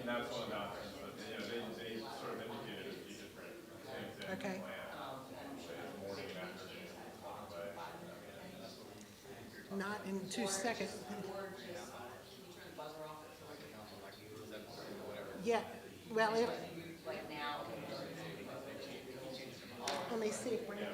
mean, that's one of the options, but they sort of indicated a few different things in the Okay. plan, morning and afternoon, but Not in 2 seconds. Yeah, well, let me see if Brandon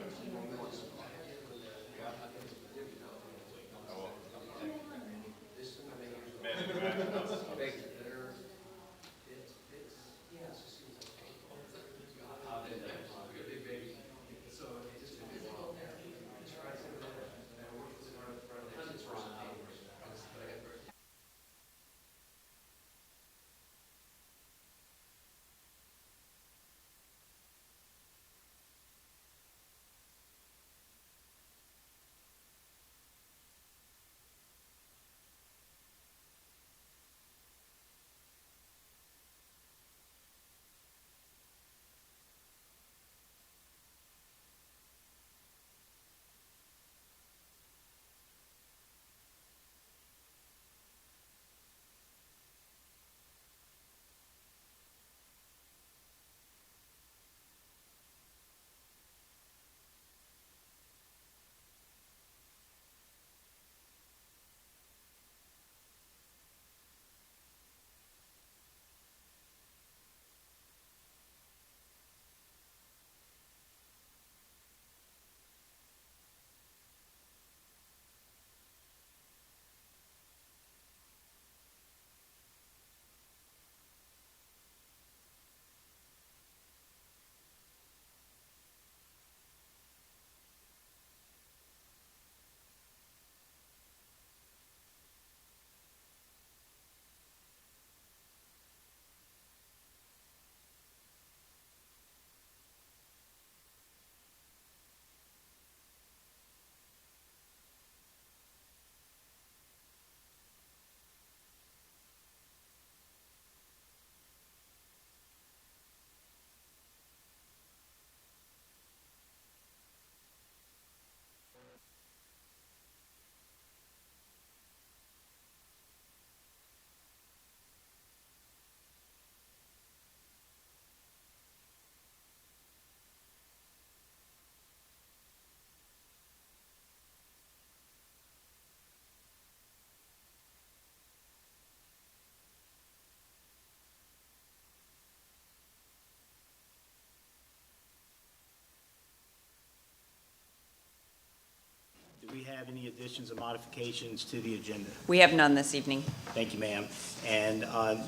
Do we have any additions or modifications to the agenda? We have none this evening. Thank you, ma'am. And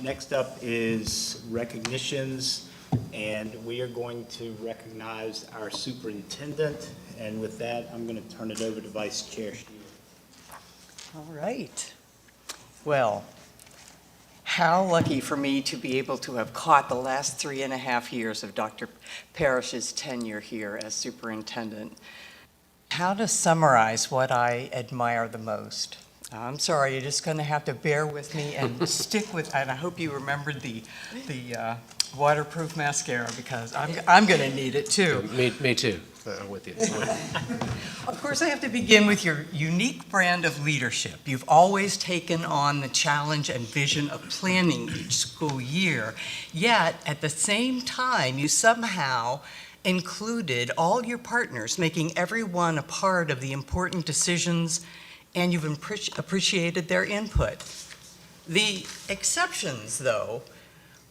next up is recognitions, and we are going to recognize our superintendent. And with that, I'm going to turn it over to Vice Chair Steele. All right. Well, how lucky for me to be able to have caught the last 3.5 years of Dr. Parrish's tenure here as superintendent. How to summarize what I admire the most? I'm sorry, you're just going to have to bear with me and stick with, and I hope you remembered the waterproof mascara, because I'm going to need it too. Me too. With you. Of course, I have to begin with your unique brand of leadership. You've always taken on the challenge and vision of planning each school year, yet at the same time, you somehow included all your partners, making everyone a part of the important decisions, and you've appreciated their input. The exceptions, though,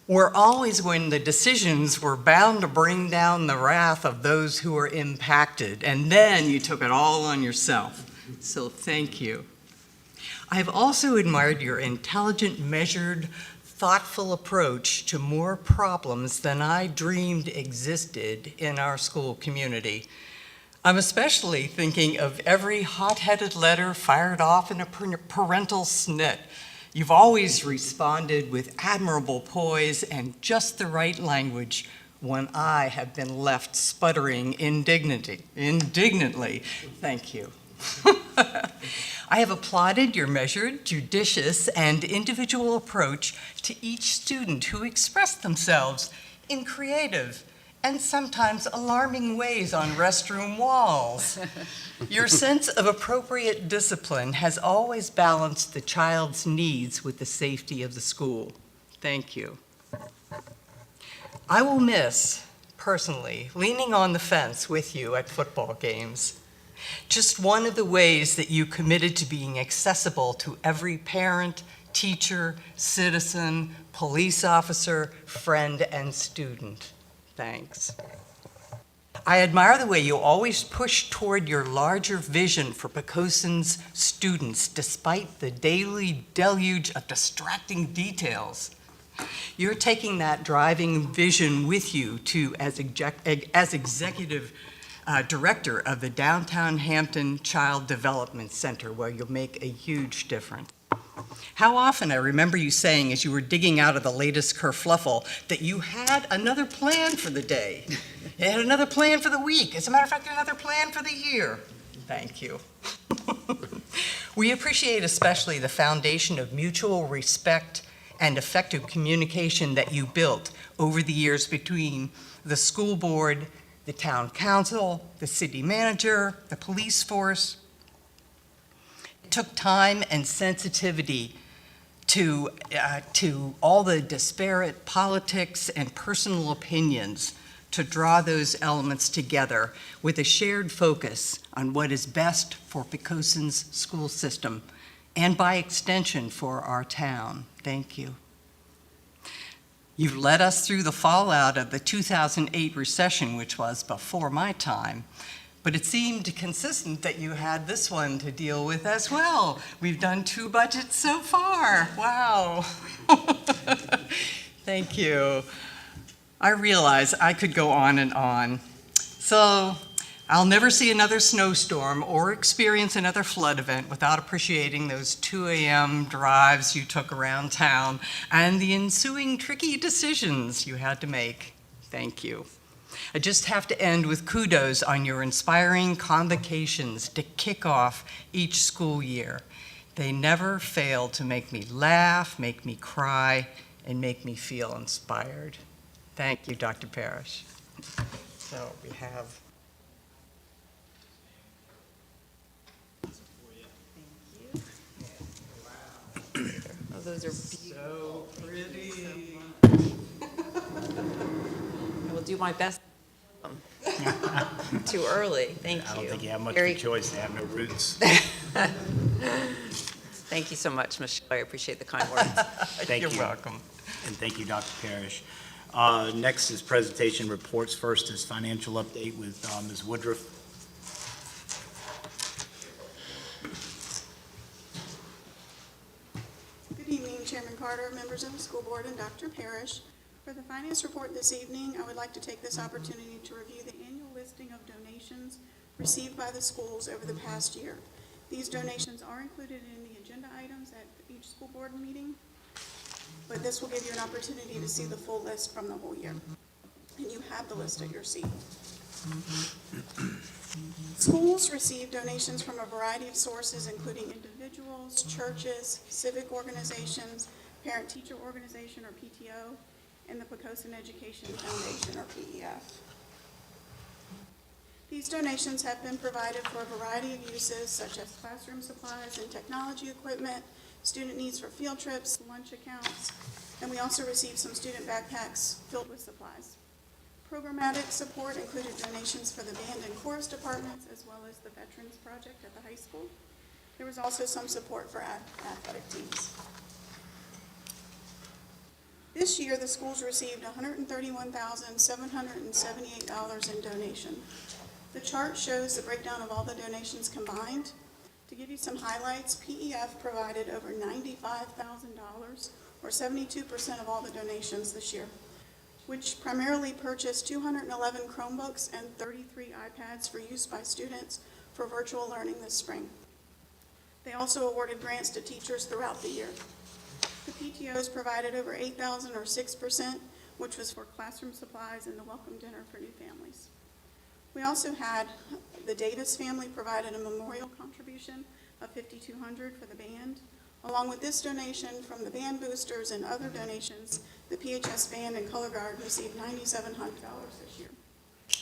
were always when the decisions were bound to bring down the wrath of those who were impacted, and then you took it all on yourself. So thank you. I've also admired your intelligent, measured, thoughtful approach to more problems than I dreamed existed in our school community. I'm especially thinking of every hot-headed letter fired off in a parental snit. You've always responded with admirable poise and just the right language when I have been left sputtering indignantly. Thank you. I have applauded your measured, judicious, and individual approach to each student who expressed themselves in creative and sometimes alarming ways on restroom walls. Your sense of appropriate discipline has always balanced the child's needs with the safety of the school. Thank you. I will miss, personally, leaning on the fence with you at football games. Just one of the ways that you committed to being accessible to every parent, teacher, citizen, police officer, friend, and student. Thanks. I admire the way you always push toward your larger vision for Poquoson's students, despite the daily deluge of distracting details. You're taking that driving vision with you to as executive director of the Downtown Hampton Child Development Center, where you'll make a huge difference. How often I remember you saying as you were digging out of the latest kerfluffle that you had another plan for the day. You had another plan for the week. As a matter of fact, another plan for the year. Thank you. We appreciate especially the foundation of mutual respect and effective communication that you built over the years between the school board, the town council, the city manager, the police force. It took time and sensitivity to all the disparate politics and personal opinions to draw those elements together with a shared focus on what is best for Poquoson's school system and by extension for our town. Thank you. You've led us through the fallout of the 2008 recession, which was before my time, but it seemed consistent that you had this one to deal with as well. We've done 2 budgets so far. Wow. Thank you. I realize I could go on and on. So I'll never see another snowstorm or experience another flood event without appreciating those 2 a.m. drives you took around town and the ensuing tricky decisions you had to make. Thank you. I just have to end with kudos on your inspiring convocations to kick off each school year. They never fail to make me laugh, make me cry, and make me feel inspired. Thank you, Dr. Parrish. So we have. Oh, those are So pretty. I will do my best. Too early. Thank you. I don't think you have much of Very- a choice, they have no roots. Thank you so much, Michelle. I appreciate the kind words. Thank You're you. welcome. And thank you, Dr. Parrish. Next is presentation reports. First is financial update with Ms. Woodruff. Good evening, Chairman Carter, members of the school board, and Dr. Parrish. For the finance report this evening, I would like to take this opportunity to review the annual listing of donations received by the schools over the past year. These donations are included in the agenda items at each school board meeting, but this will give you an opportunity to see the full list from the whole year. And you have the list at your seat. Schools receive donations from a variety of sources, including individuals, churches, civic organizations, parent-teacher organization, or PTO, and the Poquoson Education Foundation, or PEF. These donations have been provided for a variety of uses, such as classroom supplies and technology equipment, student needs for field trips, lunch accounts, and we also received some student backpacks filled with supplies. Programmatic support included donations for the band and chorus departments, as well as the Veterans Project at the high school. There was also some support for athletic teams. This year, the schools received $131,778 in donation. The chart shows the breakdown of all the donations combined. To give you some highlights, PEF provided over $95,000, or 72% of all the donations this year, which primarily purchased 211 Chromebooks and 33 iPads for use by students for virtual learning this spring. They also awarded grants to teachers throughout the year. The PTOs provided over $8,000, or 6%, which was for classroom supplies and the welcome dinner for new families. We also had the Davis family provided a memorial contribution of $5,200 for the band. Along with this donation from the band boosters and other donations, the PHS band and color guard received $9,700 this year. The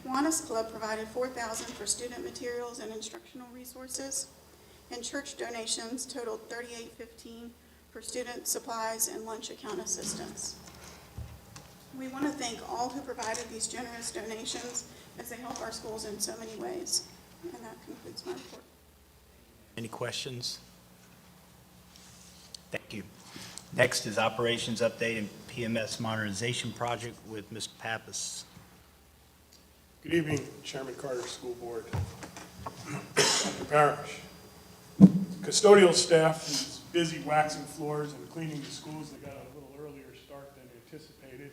Kiwanis Club provided $4,000 for student materials and instructional resources, and church donations totaled $3,815 for student supplies and lunch account assistance. We want to thank thank all who provided these generous donations as they help our schools in so many ways. And that concludes my report. Any questions? Thank you. Next is operations update and PMS modernization project with Mr. Pappas. Good evening, Chairman Carter, School Board, Dr. Parrish. Custodial staff is busy waxing floors and cleaning the schools. They got a little earlier start than anticipated.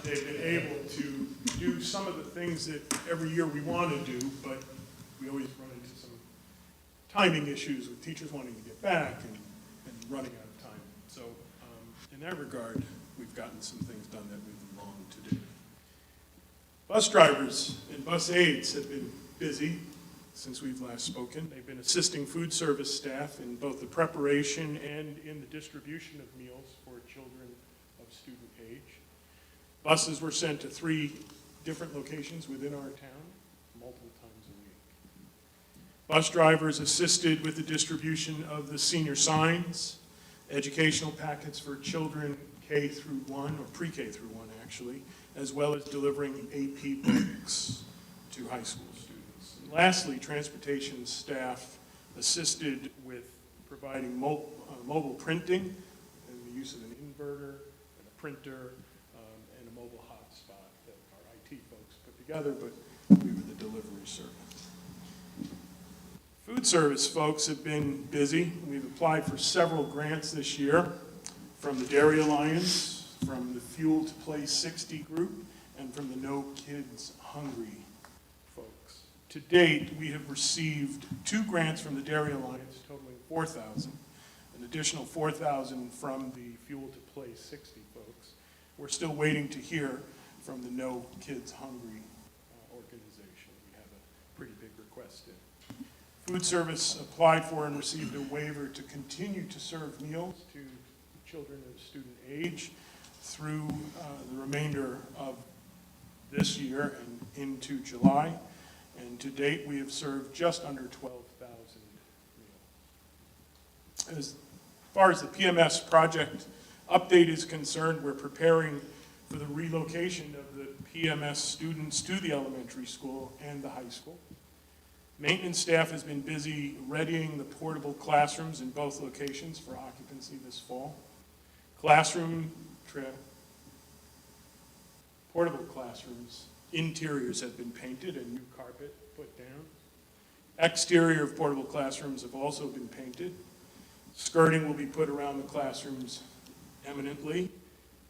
They've been able to do some of the things that every year we want to do, but we always run into some timing issues with teachers wanting to get back and running out of time. So in that regard, we've gotten some things done that we've longed to do. Bus drivers and bus aides have been busy since we've last spoken. They've been assisting food service staff in both the preparation and in the distribution of meals for children of student age. Buses were sent to 3 different locations within our town multiple times a week. Bus drivers assisted with the distribution of the senior signs, educational packets for children K through 1, or pre-K through 1 actually, as well as delivering AP books to high school students. And lastly, transportation staff assisted with providing mobile printing and the use of an inverter and a printer and a mobile hotspot that our IT folks put together, but we were the delivery service. Food service folks have been busy. We've applied for several grants this year from the Dairy Alliance, from the Fuel to Play 60 group, and from the No Kids Hungry folks. To date, we have received 2 grants from the Dairy Alliance totaling $4,000, an additional $4,000 from the Fuel to Play 60 folks. We're still waiting to hear from the No Kids Hungry organization. We have a pretty big request in. Food service applied for and received a waiver to continue to serve meals to children of student age through the remainder of this year and into July. And to date, we have served just under 12,000 meals. As far as the PMS project update is concerned, we're preparing for the relocation of the PMS students to the elementary school and the high school. Maintenance staff has been busy readying the portable classrooms in both locations for occupancy this fall. Portable classrooms, interiors have been painted and new carpet put down. Exterior of portable classrooms have also been painted. Skirting will be put around the classrooms eminently.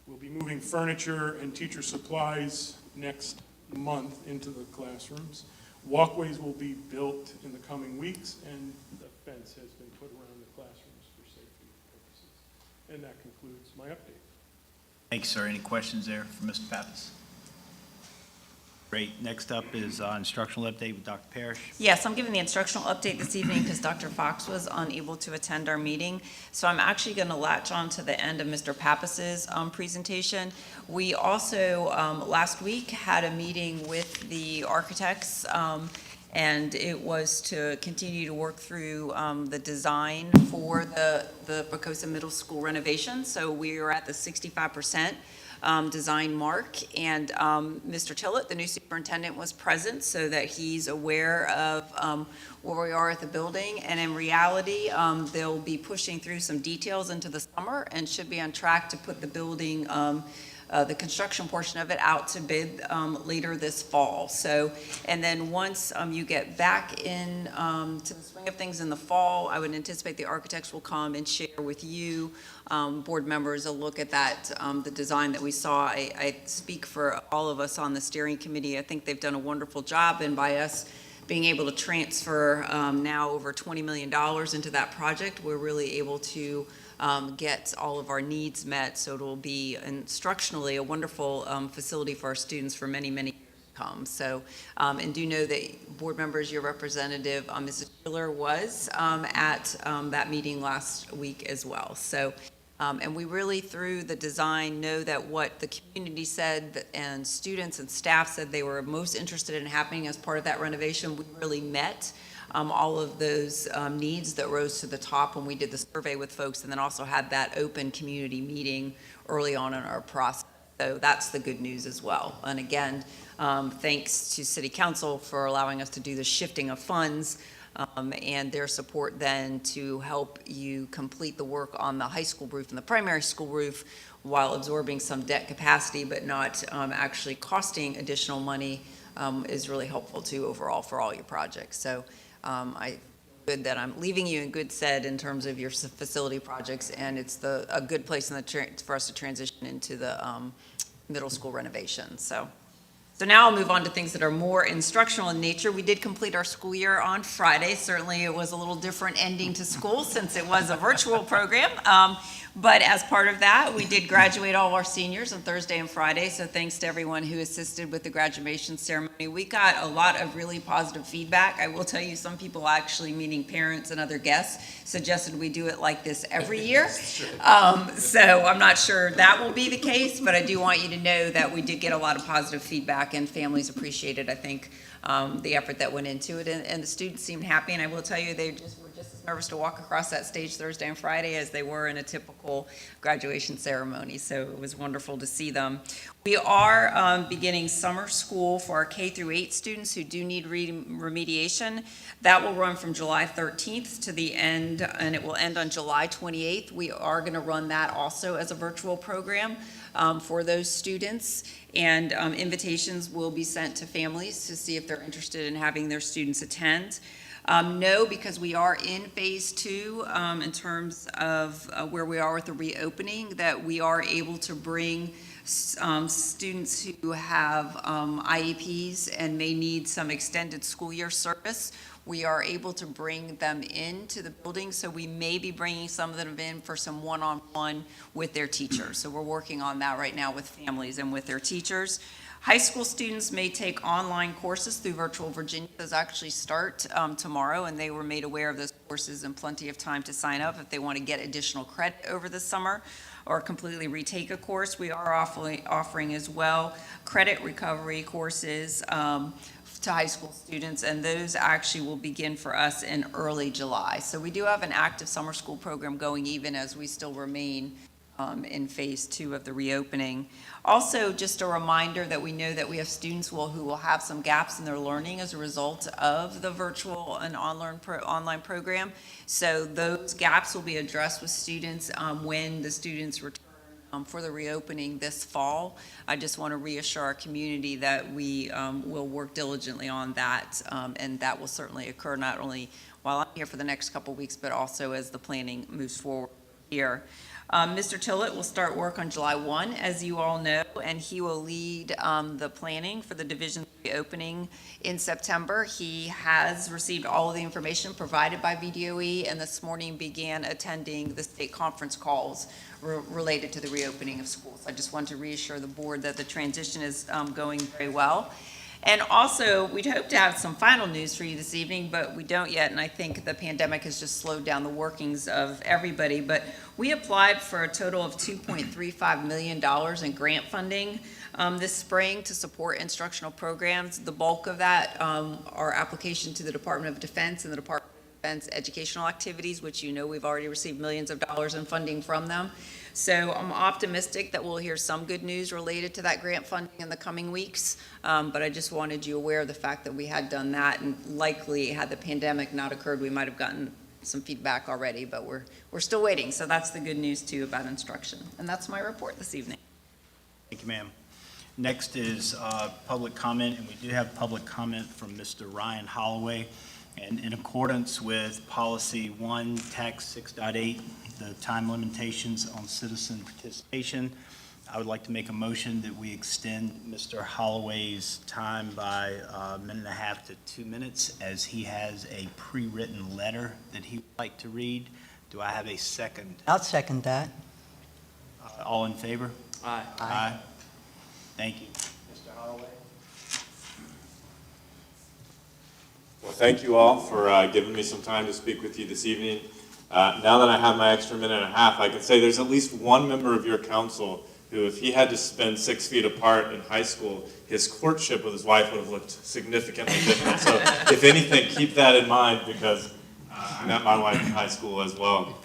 We'll be moving furniture and teacher supplies next month into the classrooms. Walkways will be built in the coming weeks, and the fence has been put around the classrooms for safety purposes. And that concludes my update. Thanks, sir. Any questions there for Mr. Pappas? Great. Next up is instructional update with Dr. Parrish. Yes, I'm giving the instructional update this evening because Dr. Fox was unable to attend our meeting. So I'm actually going to latch on to the end of Mr. Pappas's presentation. We also, last week, had a meeting with the architects, and it was to continue to work through the design for the Poquoson Middle School renovation. So we are at the 65% design mark, and Mr. Tillett, the new superintendent, was present so that he's aware of where we are at the building. And in reality, they'll be pushing through some details into the summer and should be on track to put the building, the construction portion of it, out to bid later this fall. So, and then once you get back in to the swing of things in the fall, I would anticipate the architects will come and share with you, board members, a look at that, the design that we saw. I speak for all of us on the steering committee. I think they've done a wonderful job, and by us being able to transfer now over $20 million into that project, we're really able to get all of our needs met, so it'll be instructionally a wonderful facility for our students for many, many years to come. So, and do know that, board members, your representative, Mrs. Schiller, was at that meeting last week as well. So, and we really, through the design, know that what the community said and students and staff said they were most interested in happening as part of that renovation, we really met all of those needs that rose to the top when we did the survey with folks, and then also had that open community meeting early on in our process. So that's the good news as well. And again, thanks to City Council for allowing us to do the shifting of funds and their support then to help you complete the work on the high school roof and the primary school roof while absorbing some debt capacity, but not actually costing additional money is really helpful too overall for all your projects. So I good that I'm leaving you in good stead in terms of your facility projects, and it's a good place for us to transition into the middle school renovation. So now I'll move on to things that are more instructional in nature. We did complete our school year on Friday. Certainly it was a little different ending to school since it was a virtual program. But as part of that, we did graduate all of our seniors on Thursday and Friday. So thanks to everyone who assisted with the graduation ceremony. We got a lot of really positive feedback. I will tell you, some people actually, meaning parents and other guests, suggested we do it like this every year. So I'm not sure that will be the case, but I do want you to know that we did get a lot of positive feedback and families appreciated, I think, the effort that went into it. And the students seemed happy. And I will tell you, they were just as nervous to walk across that stage Thursday and Friday as they were in a typical graduation ceremony. So it was wonderful to see them. We are beginning summer school for our K through 8 students who do need remediation. That will run from July 13th to the end, and it will end on July 28th. We are going to run that also as a virtual program for those students. And invitations will be sent to families to see if they're interested in having their students attend. No, because we are in phase 2 in terms of where we are with the reopening, that we are able to bring students who have IEPs and may need some extended school year service. We are able to bring them into the building, so we may be bringing some of them in for some one-on-one with their teachers. So we're working on that right now with families and with their teachers. High school students may take online courses through Virtual Virginia. Those actually start tomorrow, and they were made aware of those courses and plenty of time to sign up if they want to get additional credit over the summer or completely retake a course. We are offering as well credit recovery courses to high school students, and those actually will begin for us in early July. So we do have an active summer school program going even as we still remain in phase 2 of the reopening. Also, just a reminder that we know that we have students who will have some gaps in their learning as a result of the virtual and online program. So those gaps will be addressed with students when the students return for the reopening this fall. I just want to reassure our community that we will work diligently on that, and that will certainly occur not only while I'm here for the next couple weeks, but also as the planning moves forward here. Mr. Tillett will start work on July 1, as you all know, and he will lead the planning for the division reopening in September. He has received all of the information provided by VDOE, and this morning began attending the state conference calls related to the reopening of schools. I just want to reassure the board that the transition is going very well. And also, we'd hope to have some final news for you this evening, but we don't yet, and I think the pandemic has just slowed down the workings of everybody. But we applied for a total of $2.35 million in grant funding this spring to support instructional programs. The bulk of that are application to the Department of Defense and the Department of Defense educational activities, which you know we've already received millions of dollars in funding from them. So I'm optimistic that we'll hear some good news related to that grant funding in the coming weeks. But I just wanted you aware of the fact that we had done that, and likely had the pandemic not occurred, we might have gotten some feedback already, but we're still waiting. So that's the good news too about instruction. And that's my report this evening. Thank you, ma'am. Next is public comment, and we do have public comment from Mr. Ryan Holloway. And in accordance with Policy 1, Text 6.8, the time limitations on citizen participation, I would like to make a motion that we extend Mr. Holloway's time by a minute and a half to 2 minutes, as he has a pre-written letter that he would like to read. Do I have a second? I'll second that. All in favor? Aye. Aye. Thank you. Mr. Holloway? Well, thank you all for giving me some time to speak with you this evening. Now that I have my extra minute and a half, I can say there's at least one member of your council who, if he had to spend 6 feet apart in high school, his courtship with his wife would have looked significantly different. So if anything, keep that in mind, because I met my wife in high school as well.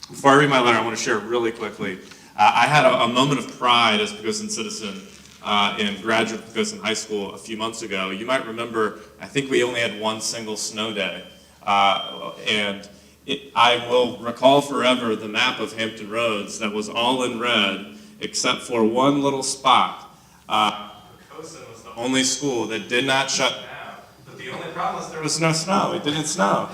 Before I read my letter, I want to share really quickly. I had a moment of pride as a Poquoson citizen in graduate Poquoson High School a few months ago. You might remember, I think we only had one single snow day. I will recall forever the map of Hampton Roads that was all in red except for one little spot. Poquoson was the only school that did not shut down, but the only problem was there was no snow. It didn't snow.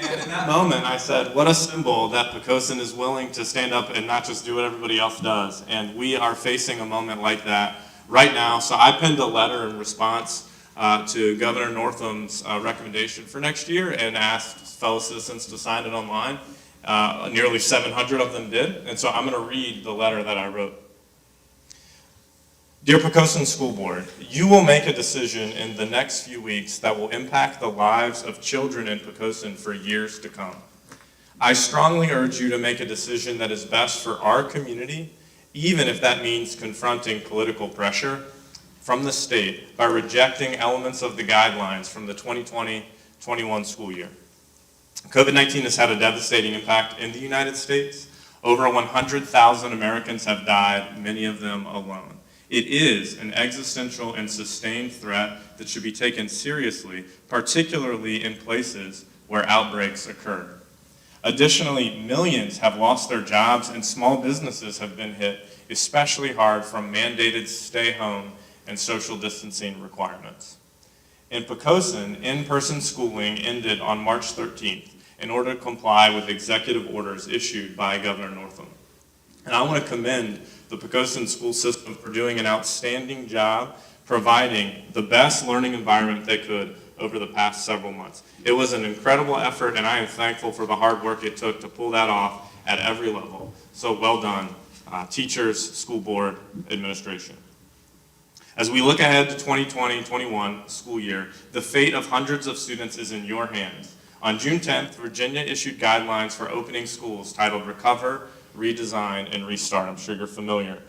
And in that moment, I said, what a symbol that Poquoson is willing to stand up and not just do what everybody else does. And we are facing a moment like that right now. So I penned a letter in response to Governor Northam's recommendation for next year and asked fellow citizens to sign it online. Nearly 700 of them did. And so I'm going to read the letter that I wrote. Dear Poquoson School Board, you will make a decision in the next few weeks that will impact the lives of children in Poquoson for years to come. I strongly urge you to make a decision that is best for our community, even if that means confronting political pressure from the state by rejecting elements of the guidelines from the 2020-21 school year. COVID-19 has had a devastating impact in the United States. Over 100,000 Americans have died, many of them alone. It is an existential and sustained threat that should be taken seriously, particularly in places where outbreaks occur. Additionally, millions have lost their jobs and small businesses have been hit especially hard from mandated stay-home and social distancing requirements. In Poquoson, in-person schooling ended on March 13th in order to comply with executive orders issued by Governor Northam. And I want to commend the Poquoson school system for doing an outstanding job providing the best learning environment they could over the past several months. It was an incredible effort, and I am thankful for the hard work it took to pull that off at every level. So well done, teachers, school board, administration. As we look ahead to 2020-21 school year, the fate of hundreds of students is in your hands. On June 10th, Virginia issued guidelines for opening schools titled Recover, Redesign, and Restart. I'm sure you're familiar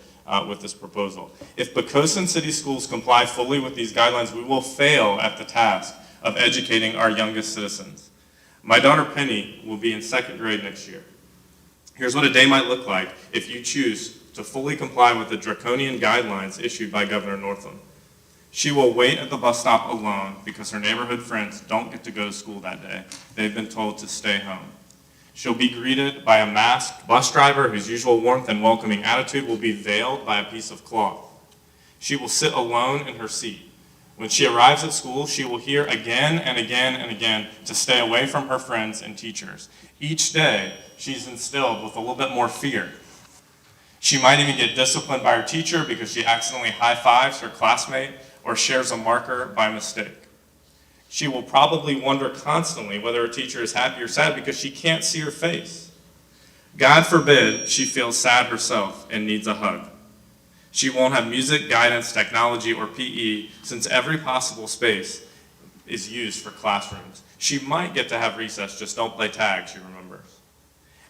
with this proposal. If Poquoson City Schools comply fully with these guidelines, we will fail at the task of educating our youngest citizens. My daughter Penny will be in 2nd grade next year. Here's what a day might look like if you choose to fully comply with the draconian guidelines issued by Governor Northam. She will wait at the bus stop alone because her neighborhood friends don't get to go to school that day. They've been told to stay home. She'll be greeted by a masked bus driver whose usual warmth and welcoming attitude will be veiled by a piece of cloth. She will sit alone in her seat. When she arrives at school, she will hear again and again and again to stay away from her friends and teachers. Each day, she's instilled with a little bit more fear. She might even get disciplined by her teacher because she accidentally high-fives her classmate or shares a marker by mistake. She will probably wonder constantly whether her teacher is happy or sad because she can't see her face. God forbid she feels sad herself and needs a hug. She won't have music, guidance, technology, or PE since every possible space is used for classrooms. She might get to have recess, just don't play tag, she remembers.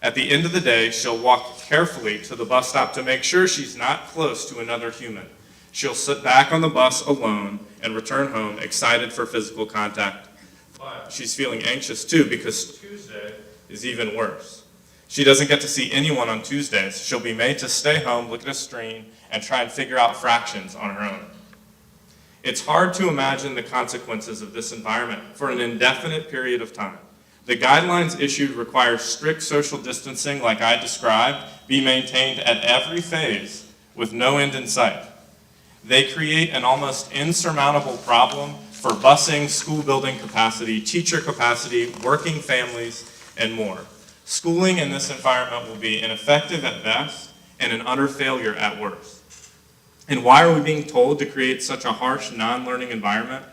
At the end of the day, she'll walk carefully to the bus stop to make sure she's not close to another human. She'll sit back on the bus alone and return home excited for physical contact. But she's feeling anxious too because Tuesday is even worse. She doesn't get to see anyone on Tuesdays. She'll be made to stay home, look at a screen, and try and figure out fractions on her own. It's hard to imagine the consequences of this environment for an indefinite period of time. The guidelines issued require strict social distancing like I described be maintained at every phase with no end in sight. They create an almost insurmountable problem for busing, school building capacity, teacher capacity, working families, and more. Schooling in this environment will be ineffective at best and an utter failure at worst. And why are we being told to create such a harsh, non-learning environment?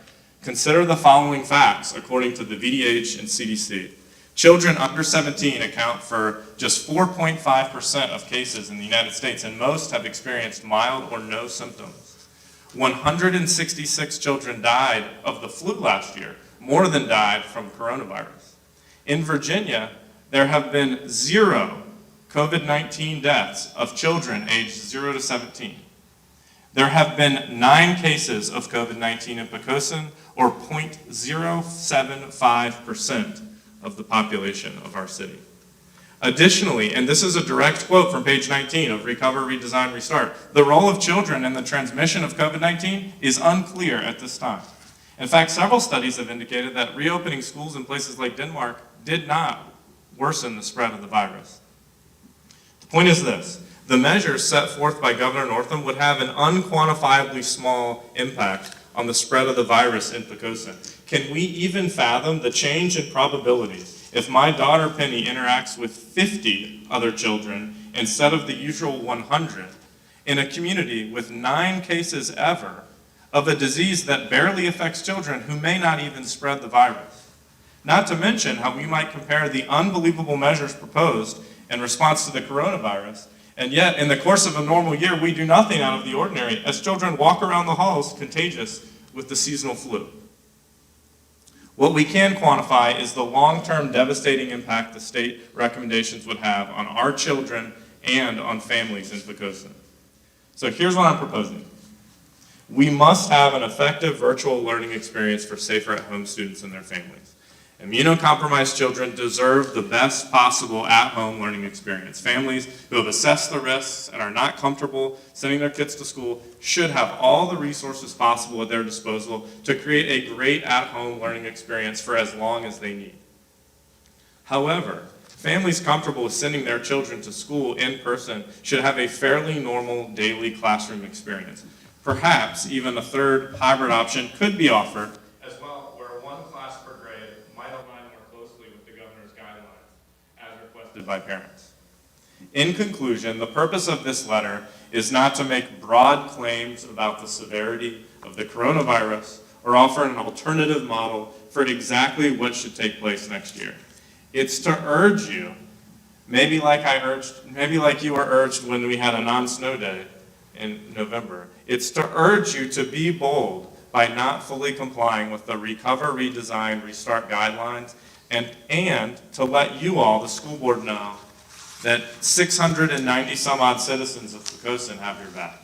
Consider the following facts according to the VDH and CDC. Children under 17 account for just 4.5% of cases in the United States, and most have experienced mild or no symptoms. 166 children died of the flu last year, more than died from coronavirus. In Virginia, there have been 0 COVID-19 deaths of children aged 0 to 17. There have been 9 cases of COVID-19 in Poquoson, or 0.075% of the population of our city. Additionally, and this is a direct quote from page 19 of Recover, Redesign, Restart, the role of children in the transmission of COVID-19 is unclear at this time. In fact, several studies have indicated that reopening schools in places like Denmark did not worsen the spread of the virus. The point is this: the measures set forth by Governor Northam would have an unquantifiably small impact on the spread of the virus in Poquoson. Can we even fathom the change in probabilities if my daughter Penny interacts with 50 other children instead of the usual 100 in a community with 9 cases ever of a disease that barely affects children who may not even spread the virus? Not to mention how we might compare the unbelievable measures proposed in response to the coronavirus, and yet in the course of a normal year we do nothing out of the ordinary as children walk around the halls contagious with the seasonal flu. What we can quantify is the long-term devastating impact the state recommendations would have on our children and on families in Poquoson. So here's what I'm proposing. We must have an effective virtual learning experience for safer at-home students and their families. Immunocompromised children deserve the best possible at-home learning experience. Families who have assessed the risks and are not comfortable sending their kids to school should have all the resources possible at their disposal to create a great at-home learning experience for as long as they need. However, families comfortable with sending their children to school in person should have a fairly normal daily classroom experience. Perhaps even a third hybrid option could be offered as well, where one class per grade might align more closely with the governor's guidelines as requested by parents. In conclusion, the purpose of this letter is not to make broad claims about the severity of the coronavirus or offer an alternative model for exactly what should take place next year. It's to urge you, maybe like you were urged when we had a non-snow day in November. It's to urge you to be bold by not fully complying with the Recover, Redesign, Restart guidelines, and to let you all, the school board, know that 690 some odd citizens of Poquoson have your back.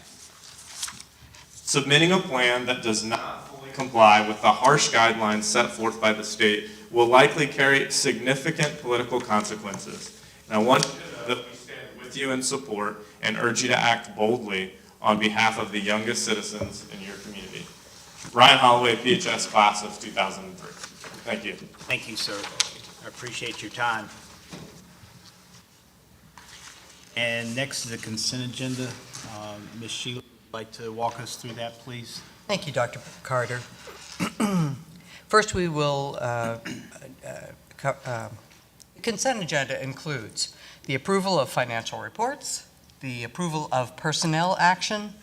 Submitting a plan that does not fully comply with the harsh guidelines set forth by the state will likely carry significant political consequences. And I want you to know that we stand with you in support and urge you to act boldly on behalf of the youngest citizens in your community. Ryan Holloway, PHS class of 2003. Thank you. Thank you, sir. I appreciate your time. And next is the consent agenda. Ms. Sheila, would you like to walk us through that, please? Thank you, Dr. Carter. First, we will, the consent agenda includes the approval of financial reports, the approval of personnel action,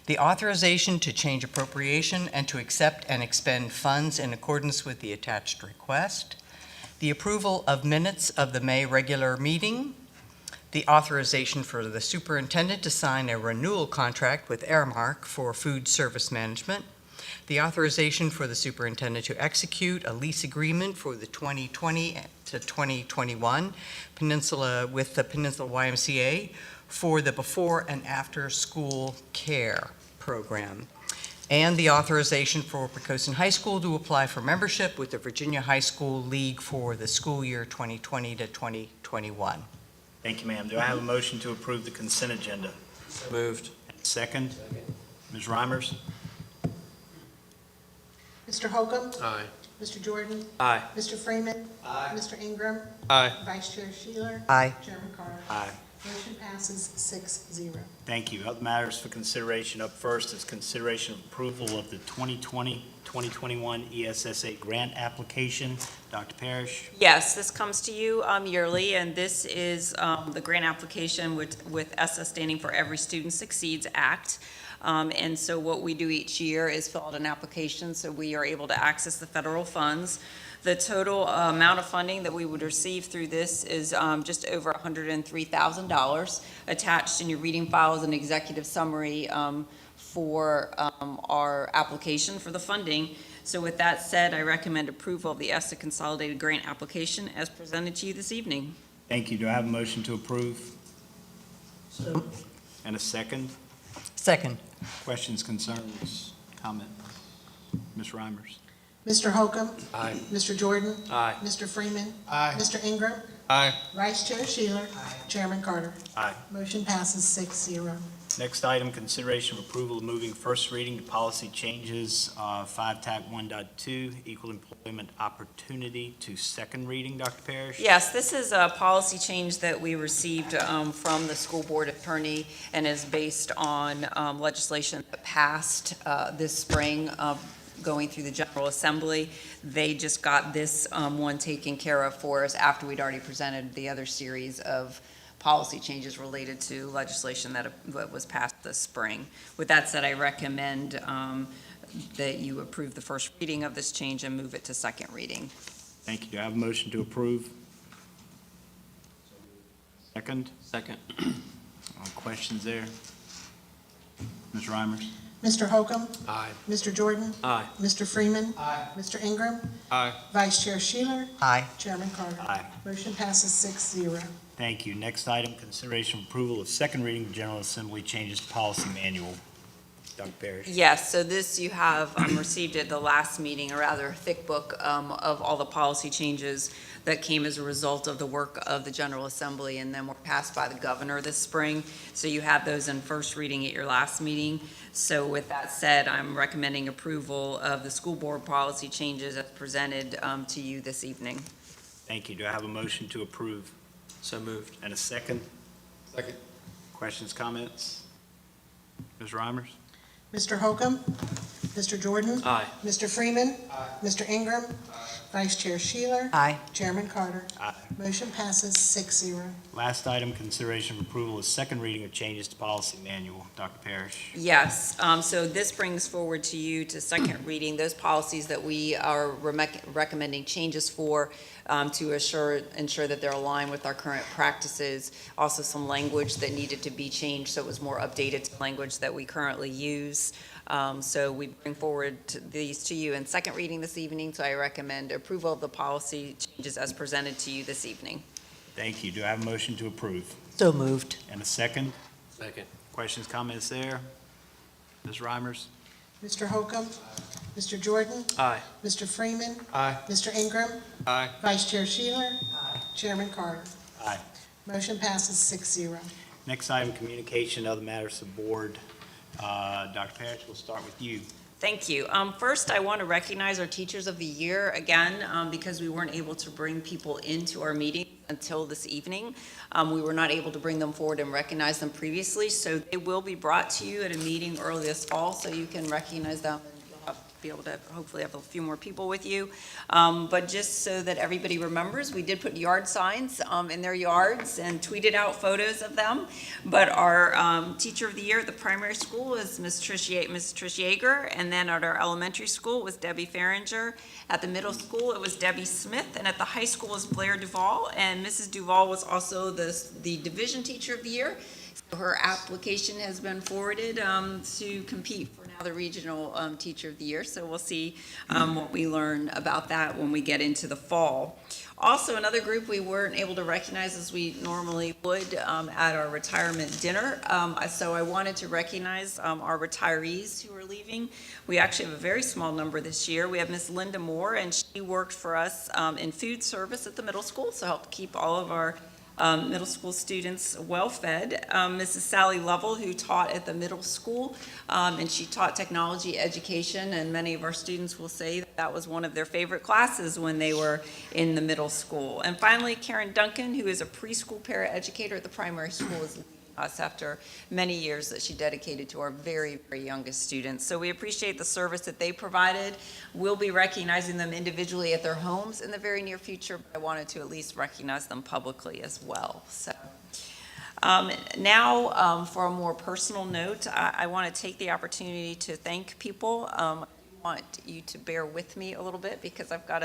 the authorization to change appropriation and to accept and expend funds in accordance with the attached request, the approval of minutes of the May regular meeting, the authorization for the superintendent to sign a renewal contract with Aramark for food service management, the authorization for the superintendent to execute a lease agreement for the 2020 to 2021 with the Peninsula YMCA for the before and after school care program, and the authorization for Poquoson High School to apply for membership with the Virginia High School League for the school year 2020 to 2021. Thank you, ma'am. Do I have a motion to approve the consent agenda? Moved. Second? Ms. Reimers? Mr. Holcomb? Aye. Mr. Jordan? Aye. Mr. Freeman? Aye. Mr. Ingram? Aye. Vice Chair Sheeler? Aye. Chairman Carter? Aye. Motion passes 6-0. Thank you. Other matters for consideration. Up first is consideration of approval of the 2020-2021 ESSA grant application. Dr. Parrish? Yes, this comes to you yearly, and this is the grant application with ESSA standing for Every Student Succeeds Act. And so what we do each year is fill out an application so we are able to access the federal funds. The total amount of funding that we would receive through this is just over $103,000. Attached in your reading file is an executive summary for our application for the funding. So with that said, I recommend approval of the ESSA Consolidated Grant Application as presented to you this evening. Thank you. Do I have a motion to approve? And a second? Second. Questions, concerns, comments? Ms. Reimers? Mr. Holcomb. Aye. Mr. Jordan. Aye. Mr. Freeman. Aye. Mr. Ingram. Aye. Vice Chair Sheeler. Chairman Carter. Aye. Motion passes 6-0. Next item, consideration of approval of moving first reading to policy changes, 5 TAC 1.2, equal employment opportunity to second reading. Dr. Parrish? Yes, this is a policy change that we received from the school board attorney and is based on legislation that passed this spring going through the General Assembly. They just got this one taken care of for us after we'd already presented the other series of policy changes related to legislation that was passed this spring. With that said, I recommend that you approve the first reading of this change and move it to second reading. Thank you. Do I have a motion to approve? Second? Second. Questions there? Ms. Reimers? Mr. Holcomb. Aye. Mr. Jordan. Aye. Mr. Freeman. Mr. Ingram. Aye. Vice Chair Sheeler. Aye. Chairman Carter. Aye. Motion passes 6-0. Thank you. Next item, consideration of approval of second reading of General Assembly changes to policy manual. Dr. Parrish? Yes, so this you have received at the last meeting, a rather thick book of all the policy changes that came as a result of the work of the General Assembly and then were passed by the governor this spring. So you had those in first reading at your last meeting. So with that said, I'm recommending approval of the school board policy changes as presented to you this evening. Thank you. Do I have a motion to approve? So moved. And a second? Second. Questions, comments? Ms. Reimers? Mr. Holcomb. Mr. Jordan. Aye. Mr. Freeman. Mr. Ingram. Vice Chair Sheeler. Aye. Chairman Carter. Aye. Motion passes 6-0. Last item, consideration of approval of second reading of changes to policy manual. Dr. Parrish? Yes, so this brings forward to you to second reading those policies that we are recommending changes for to ensure that they're aligned with our current practices. Also some language that needed to be changed so it was more updated to language that we currently use. So we bring forward these to you in second reading this evening, so I recommend approval of the policy changes as presented to you this evening. Thank you. Do I have a motion to approve? So moved. And a second? Second. Questions, comments there? Ms. Reimers? Mr. Holcomb. Mr. Jordan. Aye. Mr. Freeman. Aye. Mr. Ingram. Aye. Vice Chair Sheeler. Chairman Carter. Aye. Motion passes 6-0. Next item, communication, other matters of board. Dr. Parrish, we'll start with you. Thank you. First, I want to recognize our Teachers of the Year again, because we weren't able to bring people into our meeting until this evening. We were not able to bring them forward and recognize them previously, so they will be brought to you at a meeting early this fall, so you can recognize them and you'll be able to hopefully have a few more people with you. But just so that everybody remembers, we did put yard signs in their yards and tweeted out photos of them. But our Teacher of the Year at the primary school is Ms. Trish Yeager, and then at our elementary school was Debbie Farringer. At the middle school, it was Debbie Smith, and at the high school was Blair Duvall, and Mrs. Duvall was also the Division Teacher of the Year. Her application has been forwarded to compete for now the Regional Teacher of the Year, so we'll see what we learn about that when we get into the fall. Also, another group we weren't able to recognize as we normally would at our retirement dinner, so I wanted to recognize our retirees who are leaving. We actually have a very small number this year. We have Miss Linda Moore, and she worked for us in food service at the middle school, so helped keep all of our middle school students well-fed. Mrs. Sally Lovell, who taught at the middle school, and she taught technology education, and many of our students will say that was one of their favorite classes when they were in the middle school. And finally, Karen Duncan, who is a preschool paraeducator at the primary school, is leaving us after many years that she dedicated to our very, very youngest students. So we appreciate the service that they provided. We'll be recognizing them individually at their homes in the very near future, but I wanted to at least recognize them publicly as well. So now for a more personal note, I want to take the opportunity to thank people. I want you to bear with me a little bit because I've got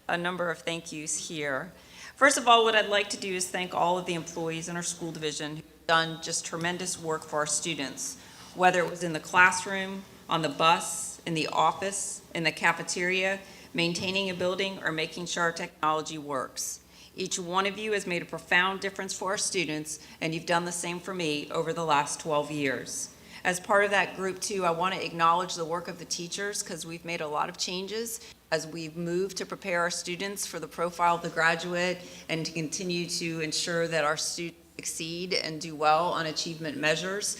a number of thank yous here. First of all, what I'd like to do is thank all of the employees in our school division who've done just tremendous work for our students, whether it was in the classroom, on the bus, in the office, in the cafeteria, maintaining a building, or making sure our technology works. Each one of you has made a profound difference for our students, and you've done the same for me over the last 12 years. As part of that group too, I want to acknowledge the work of the teachers because we've made a lot of changes as we've moved to prepare our students for the profile of the graduate and to continue to ensure that our students succeed and do well on achievement measures.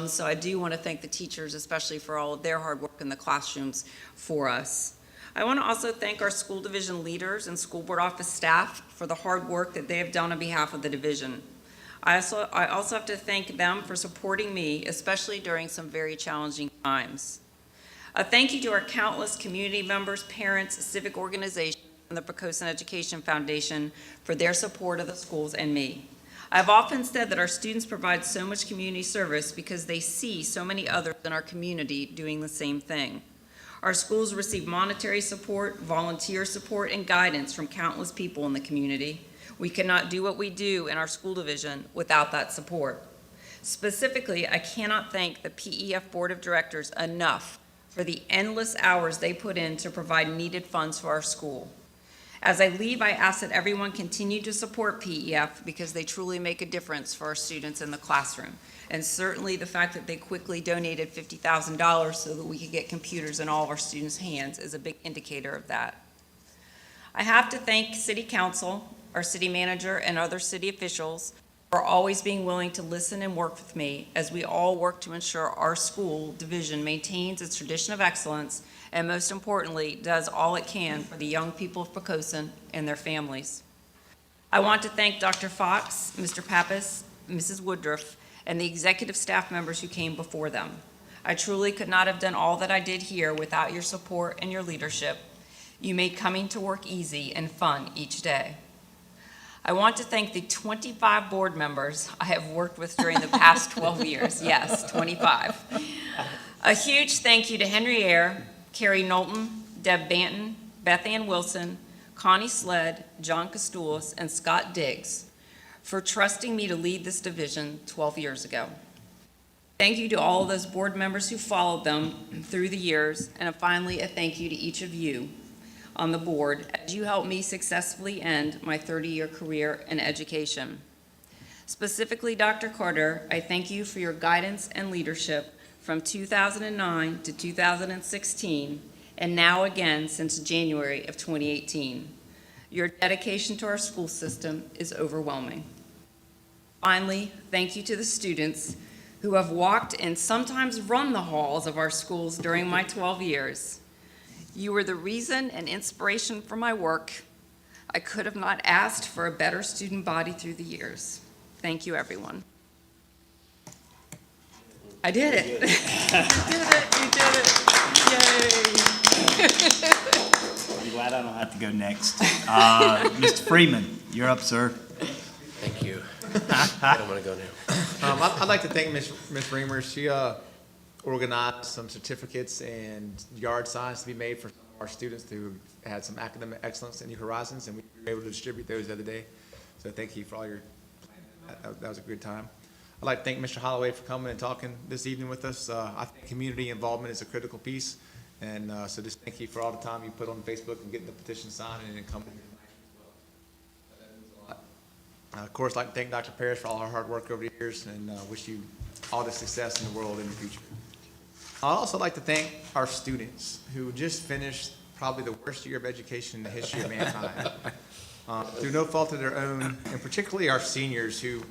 So I do want to thank the teachers, especially for all of their hard work in the classrooms for us. I want to also thank our school division leaders and school board office staff for the hard work that they have done on behalf of the division. I also have to thank them for supporting me, especially during some very challenging times. A thank you to our countless community members, parents, civic organizations, and the Poquoson Education Foundation for their support of the schools and me. I've often said that our students provide so much community service because they see so many others in our community doing the same thing. Our schools receive monetary support, volunteer support, and guidance from countless people in the community. We cannot do what we do in our school division without that support. Specifically, I cannot thank the PEF Board of Directors enough for the endless hours they put in to provide needed funds for our school. As I leave, I ask that everyone continue to support PEF because they truly make a difference for our students in the classroom. And certainly the fact that they quickly donated $50,000 so that we could get computers in all of our students' hands is a big indicator of that. I have to thank City Council, our city manager, and other city officials for always being willing to listen and work with me as we all work to ensure our school division maintains its tradition of excellence and, most importantly, does all it can for the young people of Poquoson and their families. I want to thank Dr. Fox, Mr. Pappas, Mrs. Woodruff, and the executive staff members who came before them. I truly could not have done all that I did here without your support and your leadership. You made coming to work easy and fun each day. I want to thank the 25 board members I have worked with during the past 12 years. Yes, 25. A huge thank you to Henry Eyre, Carrie Knowlton, Deb Banton, Beth Ann Wilson, Connie Sled, John Costoulis, and Scott Diggs for trusting me to lead this division 12 years ago. Thank you to all of those board members who followed them through the years, and finally a thank you to each of you on the board as you helped me successfully end my 30-year career in education. Specifically, Dr. Carter, I thank you for your guidance and leadership from 2009 to 2016, and now again since January of 2018. Your dedication to our school system is overwhelming. Finally, thank you to the students who have walked and sometimes run the halls of our schools during my 12 years. You were the reason and inspiration for my work. I could have not asked for a better student body through the years. Thank you, everyone. I did it. You did it. Yay. I'm glad I don't have to go next. Mr. Freeman, you're up, sir. Thank you. I don't want to go now. I'd like to thank Ms. Reamer. She organized some certificates and yard signs to be made for our students who had some academic excellence in New Horizons, and we were able to distribute those the other day. So thank you for all your planning. That was a good time. I'd like to thank Mr. Holloway for coming and talking this evening with us. I think community involvement is a critical piece, and so just thank you for all the time you put on Facebook and getting the petition signed and then coming here tonight as well. That means a lot. Of course, I'd like to thank Dr. Parrish for all her hard work over the years, and wish you all the success in the world in the future. I'd also like to thank our students who just finished probably the worst year of education in the history of mankind. Through no fault of their own, and particularly our seniors who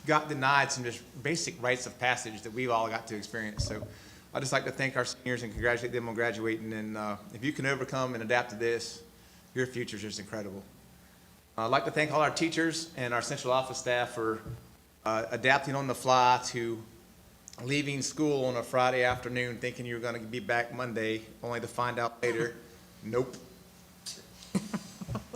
got denied some just basic rites of passage that we've all got to experience. So I'd just like to thank our seniors and congratulate them on graduating. And if you can overcome and adapt to this, your future is just incredible. I'd like to thank all our teachers and our central office staff for adapting on the fly to leaving school on a Friday afternoon thinking you were going to be back Monday, only to find out later, nope.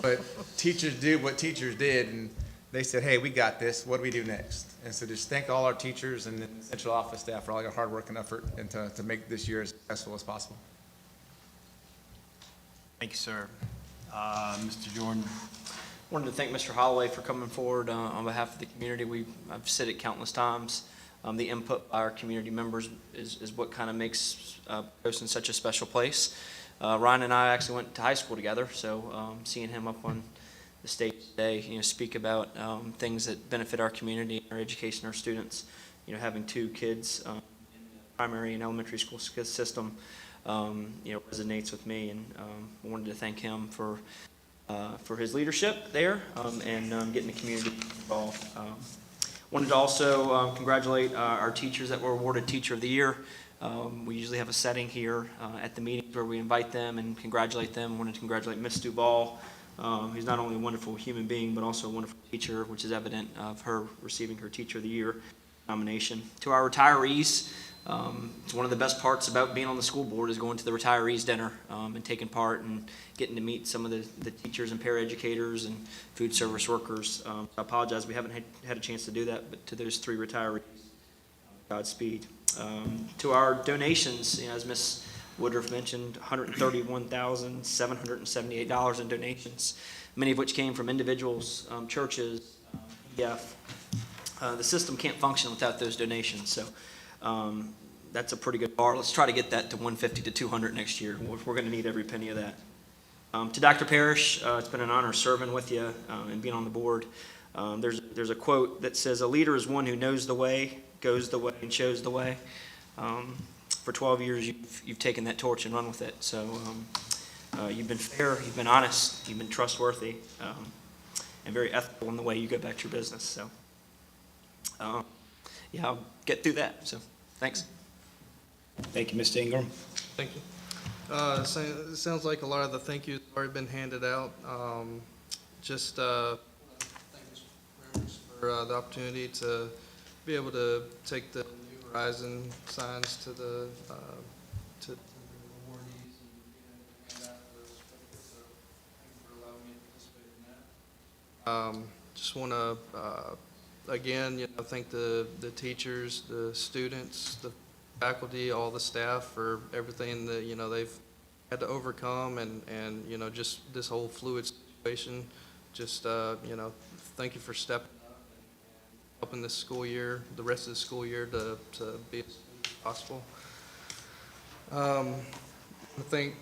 But teachers did what teachers did, and they said, hey, we got this. What do we do next? And so just thank all our teachers and the central office staff for all your hard work and effort and to make this year as successful as possible. Thank you, sir. Mr. Jordan. Wanted to thank Mr. Holloway for coming forward on behalf of the community. I've said it countless times. The input by our community members is what kind of makes Poquoson such a special place. Ryan and I actually went to high school together, so seeing him up on the stage today, speak about things that benefit our community, our education, our students, having two kids in the primary and elementary school system, resonates with me, and I wanted to thank him for his leadership there, and getting the community involved. Wanted to also congratulate our teachers that were awarded Teacher of the Year. We usually have a setting here at the meetings where we invite them and congratulate them. Wanted to congratulate Miss Duval, who's not only a wonderful human being, but also a wonderful teacher, which is evident of her receiving her Teacher of the Year nomination. To our retirees, it's one of the best parts about being on the school board is going to the retirees dinner and taking part and getting to meet some of the teachers and paraeducators and food service workers. I apologize, we haven't had a chance to do that, but to those 3 retirees, Godspeed. To our donations, as Ms. Woodruff mentioned, $131,778 in donations, many of which came from individuals, churches, PF. The system can't function without those donations, so that's a pretty good bar. Let's try to get that to 150 to 200 next year. We're going to need every penny of that. To Dr. Parrish, it's been an honor serving with you and being on the board. There's a quote that says, "A leader is one who knows the way, goes the way, and shows the way." For 12 years, you've taken that torch and run with it. So you've been fair, you've been honest, you've been trustworthy, and very ethical in the way you go about your business. So I'll get through that. So thanks. Thank you, Mr. Ingram. Thank you. It sounds like a lot of the thank yous have already been handed out. Just thank you for the opportunity to be able to take the New Horizon signs to the awardees and hand out the certificates. So thank you for allowing me to participate in that. Just want to again, thank the teachers, the students, the faculty, all the staff for everything that, they've had to overcome and just this whole fluid situation. Just, thank you for stepping up and helping this school year, the rest of the school year to be as smooth as possible. I thank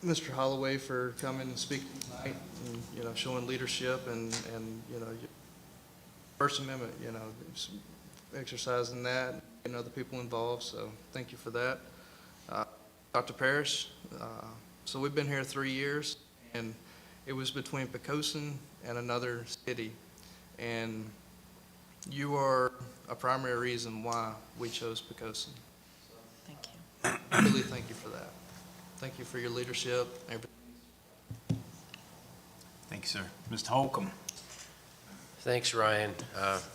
Mr. Holloway for coming and speaking tonight and, showing leadership and First Amendment, exercising that, the people involved, so thank you for that. Dr. Parrish, so we've been here 3 years, and it was between Poquoson and another city, and you are a primary reason why we chose Poquoson. Thank you. I really thank you for that. Thank you for your leadership, everything. Thank you, sir. Mr. Holcomb. Thanks, Ryan,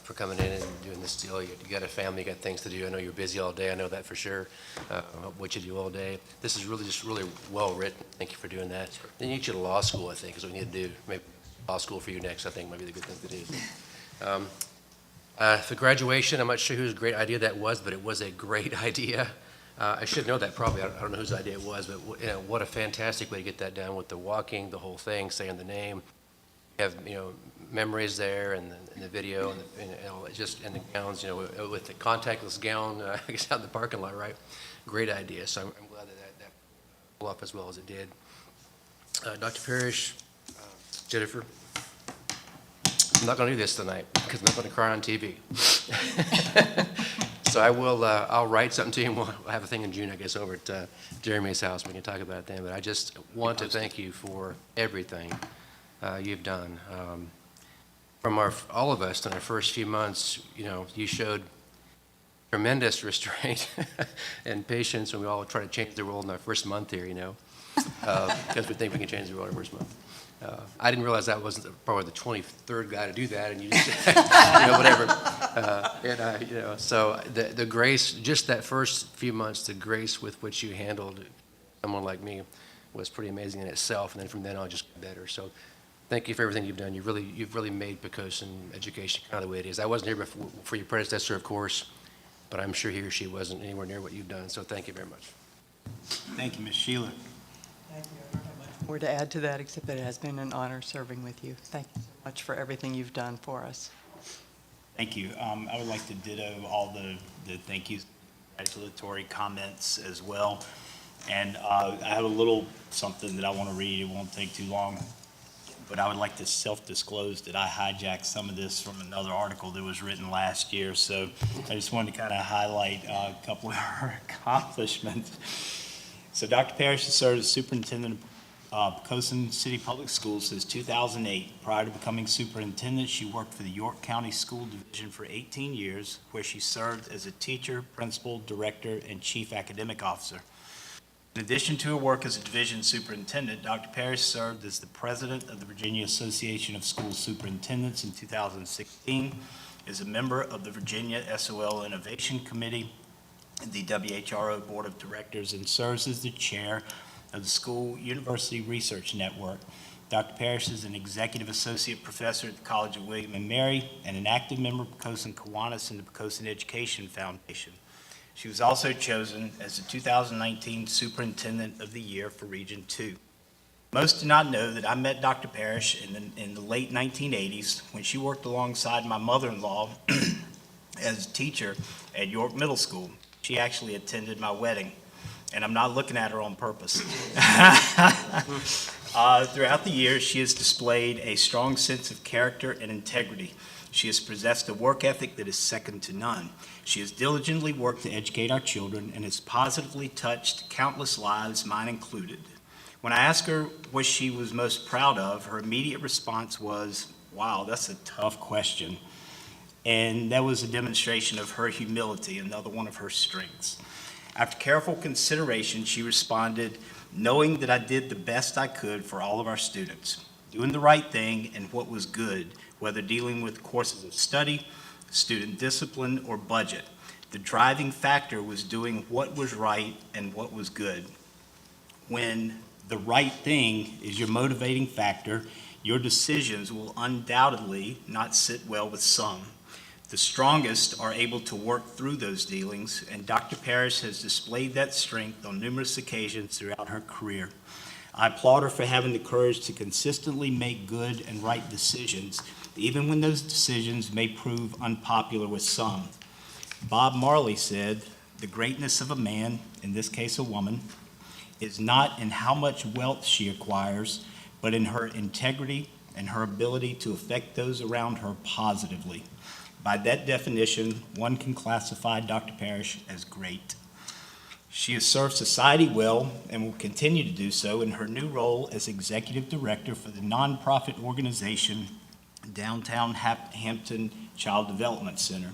for coming in and doing this deal. You got a family, you got things to do. I know you're busy all day. I know that for sure. What you do all day. This is really well written. Thank you for doing that. Then you get you to law school, I think, is what we need to do. Maybe law school for you next, I think, might be the good thing to do. The graduation, I'm not sure whose great idea that was, but it was a great idea. I should know that probably. I don't know whose idea it was, but what a fantastic way to get that done with the walking, the whole thing, saying the name. You have, memories there and the video and the gowns, with the contactless gown, I guess out in the parking lot, right? Great idea. So I'm glad that pulled off as well as it did. Dr. Parrish, Jennifer, I'm not going to do this tonight because I'm not going to cry on TV. So I'll write something to you, and we'll have a thing in June, I guess, over at Jeremy's house. We can talk about it then. But I just want to thank you for everything you've done. From all of us in our first few months, you showed tremendous restraint and patience when we all try to change the world in our first month here, because we think we can change the world in our first month. I didn't realize that wasn't probably the 23rd guy to do that, and you just, whatever. So the grace, just that first few months, the grace with which you handled someone like me was pretty amazing in itself, and then from then on, it just got better. So thank you for everything you've done. You've really made Poquoson education kind of the way it is. I wasn't here before for your predecessor, of course, but I'm sure he or she wasn't anywhere near what you've done. So thank you very much. Thank you, Ms. Sheila. Thank you. I don't have much more to add to that, except that it has been an honor serving with you. Thank you so much for everything you've done for us. Thank you. I would like to ditto all the thank yous, congratulatory comments as well. And I have a little something that I want to read. It won't take too long. but I would like to self-disclose that I hijacked some of this from another article that was written last year, so I just wanted to kind of highlight a couple of her accomplishments. So Dr. Parrish has served as superintendent of Poquoson City Public Schools since 2008. Prior to becoming superintendent, she worked for the York County School Division for 18 years, where she served as a teacher, principal, director, and chief academic officer. In addition to her work as a division superintendent, Dr. Parrish served as the president of the Virginia Association of School Superintendents in 2016, is a member of the Virginia SOL Innovation Committee, the WHRO Board of Directors, and serves as the chair of the School University Research Network. Dr. Parrish is an executive associate professor at the College of William and Mary and an active member of Poquoson Kiwanis and the Poquoson Education Foundation. She was also chosen as the 2019 Superintendent of the Year for Region 2. Most do not know that I met Dr. Parrish in the late 1980s when she worked alongside my mother-in-law as a teacher at York Middle School. She actually attended my wedding, and I'm not looking at her on purpose. Throughout the years, she has displayed a strong sense of character and integrity. She has possessed a work ethic that is second to none. She has diligently worked to educate our children and has positively touched countless lives, mine included. When I asked her what she was most proud of, her immediate response was, "Wow, that's a tough question." And that was a demonstration of her humility, another one of her strengths. After careful consideration, she responded, "Knowing that I did the best I could for all of our students, doing the right thing and what was good, whether dealing with courses of study, student discipline, or budget. The driving factor was doing what was right and what was good." When the right thing is your motivating factor, your decisions will undoubtedly not sit well with some. The strongest are able to work through those dealings, and Dr. Parrish has displayed that strength on numerous occasions throughout her career. I applaud her for having the courage to consistently make good and right decisions, even when those decisions may prove unpopular with some. Bob Marley said, "The greatness of a man, in this case a woman, is not in how much wealth she acquires, but in her integrity and her ability to affect those around her positively." By that definition, one can classify Dr. Parrish as great. She has served society well and will continue to do so in her new role as executive director for the nonprofit organization Downtown Hampton Child Development Center.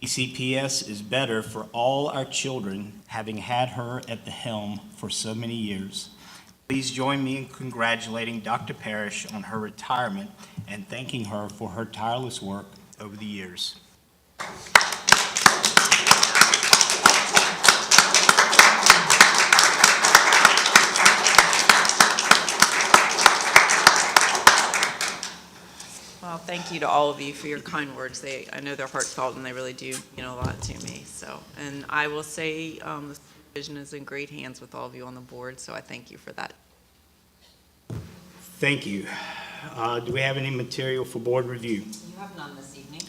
ECPS is better for all our children, having had her at the helm for so many years. Please join me in congratulating Dr. Parrish on her retirement and thanking her for her tireless work over the years. Well, thank you to all of you for your kind words. I know they're heartfelt and they really do mean a lot to me. So, and I will say the supervision is in great hands with all of you on the board, so I thank you for that. Thank you. Do we have any material for board review? You have none this evening.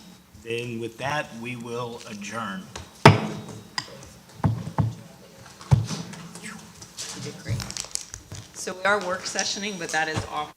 Then with that, we will adjourn. You did great. So we are work sessioning, but that is off.